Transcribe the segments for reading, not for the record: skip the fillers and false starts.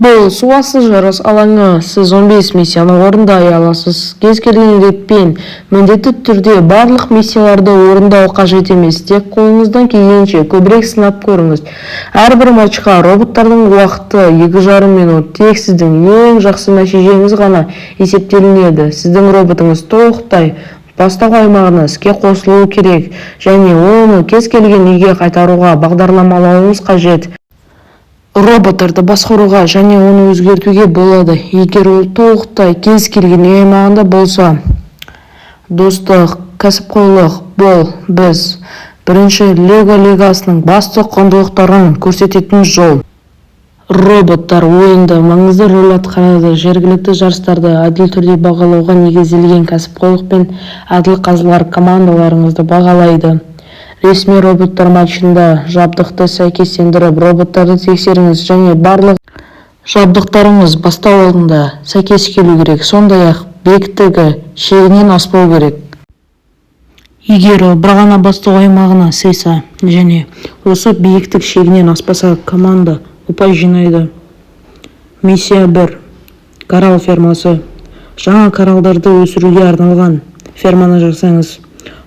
Бұл суасты жарыс алаңы. Сіз 15 миссияны орындай аласыз. Кез келген ретпен міндетті түрде барлық миссияларды орындау қажет емес. Тек қолыңыздан келгенше көбірек сынап көріңіз. Әрбір матчқа роботтардың уақыты 2,5 минут. Тек сіздің ең жақсы нәтижеңіз ғана есептелінеді. Сіздің роботыңыз толықтай бастау аймағына іске қосылуы керек және оны кез келген үйге қайтаруға бағдарламалауыңыз қажет. Роботтарды басқаруға және оны өзгертуге болады. Егер ол толықтай кез келген үй аймағында болса. Достық, кәсіпқойлық бұл біз бірінші Лего лигасының басты құндылықтарын көрсететін жол. Роботтар ойында маңызды рөл атқарады. Жергілікті жарыстарды әділ түрде бағалауға негізделген кәсіпқойлық пен әділ қазылар командаларыңызды бағалайды. Ресми роботтар матчында жабдықты сәйкестендіріп, роботтарды тексеріңіз және барлық жабдықтарыңыз бастау алдында сәйкес келу керек. Сондай-ақ биіктігі шегінен аспау керек. Егер бір ғана бастау аймағына сыйса және осы биіктік шегінен аспаса, команда ұпай жинайды. Миссия 1. Коралл фермасы. Жаңа коралдарды өсіруге арналған ферманы жасаңыз.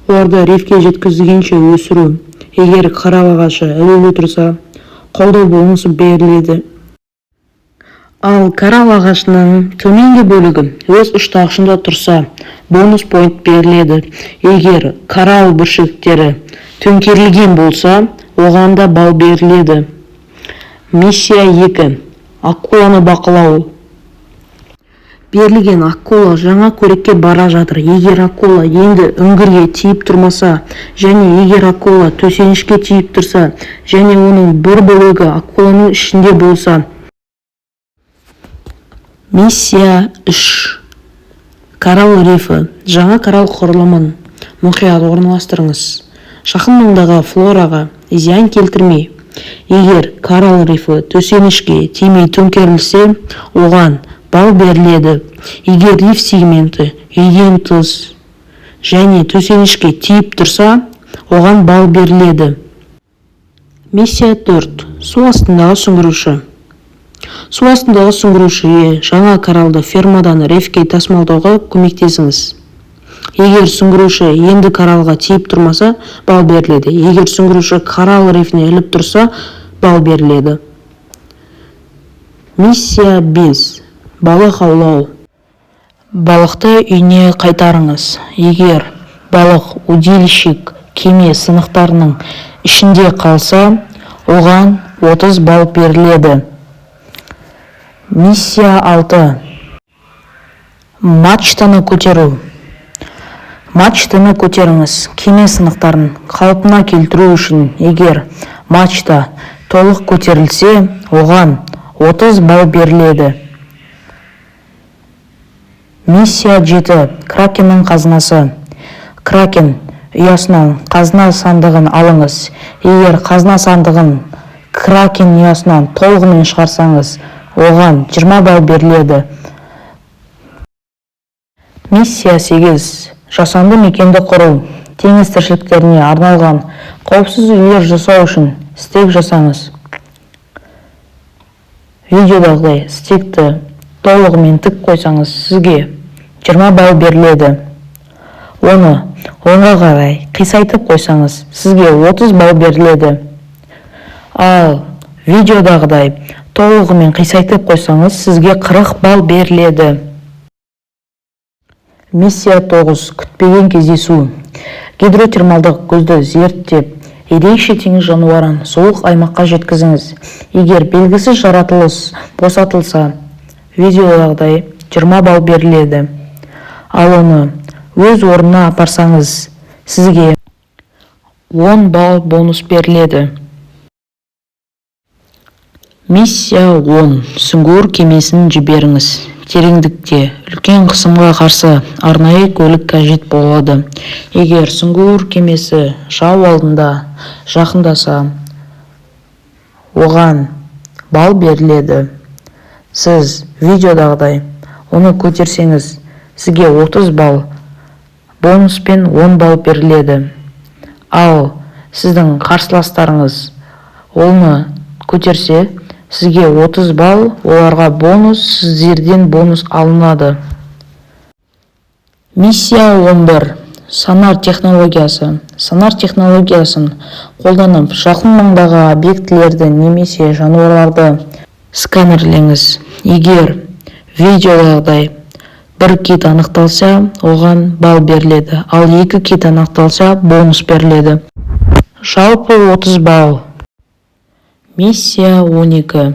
Оларды рифке жеткізгенше өсіру. Егер коралл ағашы ілулі тұрса, қолдау бонусы беріледі. Ал коралл ағашының төменгі бөлігі өз ұштағышында тұрса, бонус пойнт беріледі. Егер коралл бүршіктері төңкерілген болса, оған да балл беріледі. Миссия 2. Акуланы бақылау. Берілген акула жаңа қорекке бара жатыр. Егер акула енді үңгірге тиіп тұрмаса, және егер акула төсенішке тиіп тұрса, және оның бір бөлігі акуланың ішінде болса. Миссия 3. Коралл рифі. Жаңа коралл құрылымын мұқият орналастырыңыз. Жақын маңдағы флораға зиян келтірмей. Егер коралл рифі төсенішке тимей төңкерілсе, оған балл беріледі. Егер риф сегменті үйден тыс және төсенішке тиіп тұрса, оған балл беріледі. Миссия 4. Су астындағы сүңгіруші. Су астындағы сүңгірушіге жаңа кораллды фермадан рифке тасымалдауға көмектесіңіз. Егер сүңгіруші енді кораллға тиіп тұрмаса, балл беріледі. Егер сүңгіруші коралл рифіне іліп тұрса, балл беріледі. Миссия 5. Балық аулау. Балықты үйіне қайтарыңыз. Егер балық удильщик кеме сынықтарының ішінде қалса, оған 30 балл беріледі. Миссия 6. Мачтаны көтеру. Мачтаны көтеріңіз. Кеме сынықтарын қалпына келтіру үшін, егер мачта толық көтерілсе, оған 30 балл беріледі. Миссия 7. Кракеннің қазынасы. Кракен ұясынан қазына сандығын алыңыз. Егер қазына сандығын кракен ұясынан толығымен шығарсаңыз, оған 20 балл беріледі. Миссия 8. Жасанды мекенді құру. Теңіз тіршіліктеріне арналған қауіпсіз үйлер жасау үшін стек жасаңыз. Видеодағыдай стекті толығымен тік қойсаңыз, сізге 20 балл беріледі. Оны оңға қарай қисайтып қойсаңыз, сізге 30 балл беріледі. Ал видеодағыдай толығымен қисайтып қойсаңыз, сізге 40 балл беріледі. Миссия 9. Күтпеген кездесу. Гидротермалдық көзді зерттеп, ерекше теңіз жануарын суық аймаққа жеткізіңіз. Егер белгісіз жаратылыс босатылса, видеодағыдай 20 балл беріледі. Ал оны өз орнына апарсаңыз, сізге 10 балл бонус беріледі. Миссия 10. Сүңгуір кемесін жіберіңіз. Тереңдікте үлкен қысымға қарсы арнайы көлік қажет болады. Егер сүңгуір кемесі жау алдында жақындаса, оған балл беріледі. Сіз видеодағыдай оны көтерсеңіз, сізге 30 балл бонуспен 10 балл беріледі. Ал сіздің қарсыластарыңыз оны көтерсе, Сізге 30 балл, оларға бонус, сіздерден бонус алынады. Миссия 11. Сонар технологиясы. Сонар технологиясын қолданып, жақын маңдағы объектілерді немесе жануарларды сканерлеңіз. Егер видеодағыдай бір кит анықталса, оған балл беріледі, ал 2 кит анықталса, бонус беріледі. Жалпы 30 балл. Миссия 12.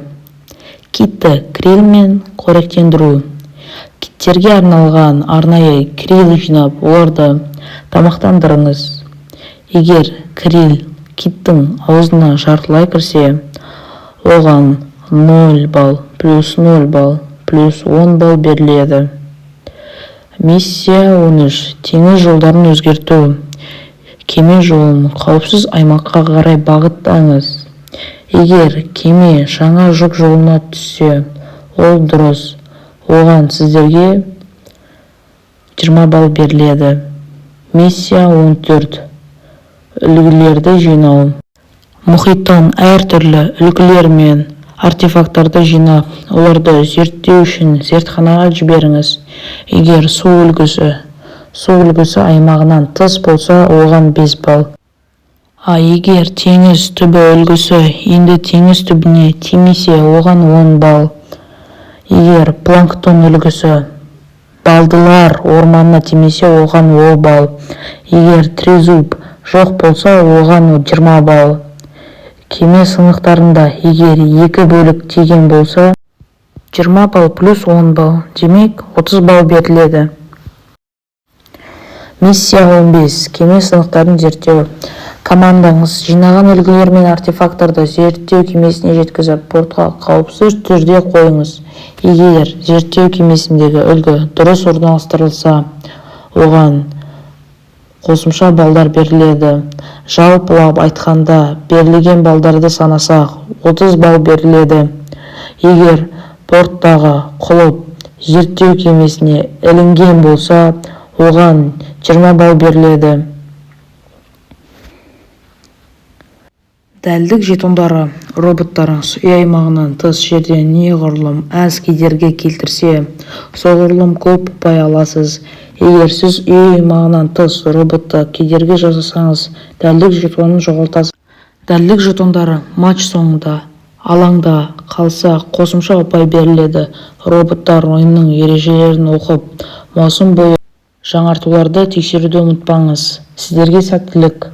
Китті крилмен қоректендіру. Киттерге арналған арнайы крил жинап, оларды тамақтандырыңыз. Егер крил киттің аузына жартылай кірсе, оған 0 балл, плюс 0 балл, плюс 10 балл беріледі. Миссия 13. Теңіз жолдарын өзгерту. Кеме жолын қауіпсіз аймаққа қарай бағыттаңыз. Егер кеме жаңа жүк жолына түссе, ол дұрыс. Оған сіздерге 20 балл беріледі. Миссия 14. Үлгілерді жинау. Мұхиттан әртүрлі үлгілер мен артефакттарды жинап, оларды зерттеу үшін зертханаға жіберіңіз. Егер су үлгісі аймағынан тыс болса, оған 5 балл. Егер теңіз түбі үлгісі енді теңіз түбіне тимесе, оған 10 балл. Егер планктон үлгісі балдылар орманына тимесе, оған 10 балл. Егер трезуб жоқ болса, оған 20 балл. Кеме сынықтарында егер 2 бөлік тиген болса, 20 балл плюс 10 балл. Демек, 30 балл беріледі. Миссия 15. Кеме сынықтарын зерттеу. Командаңыз жинаған үлгілер мен артефакттарды зерттеу кемесіне жеткізіп, портқа қауіпсіз түрде қойыңыз. Егер зерттеу кемесіндегі үлгі дұрыс орналастырылса, оған қосымша балдар беріледі. Жалпылап айтқанда, берілген балдарды санасақ, 30 балл беріледі. Егер порттағы құлып зерттеу кемесіне ілінген болса, оған 20 балл беріледі. Дәлдік жетондары. Роботтарыңыз үй аймағынан тыс жерден неғұрлым аз кедергі келтірсе, соғұрлым көп ұпай аласыз. Егер сіз үй аймағынан тыс роботты кедергі жасасаңыз, дәлдік жетонын жоғалтасыз. Дәлдік жетондары матч соңында алаңда қалса қосымша ұпай беріледі. Роботтар ойынның ережелерін оқып, маусым бойы жаңартуларды тексеруді ұмытпаңыз. Сіздерге сәттілік.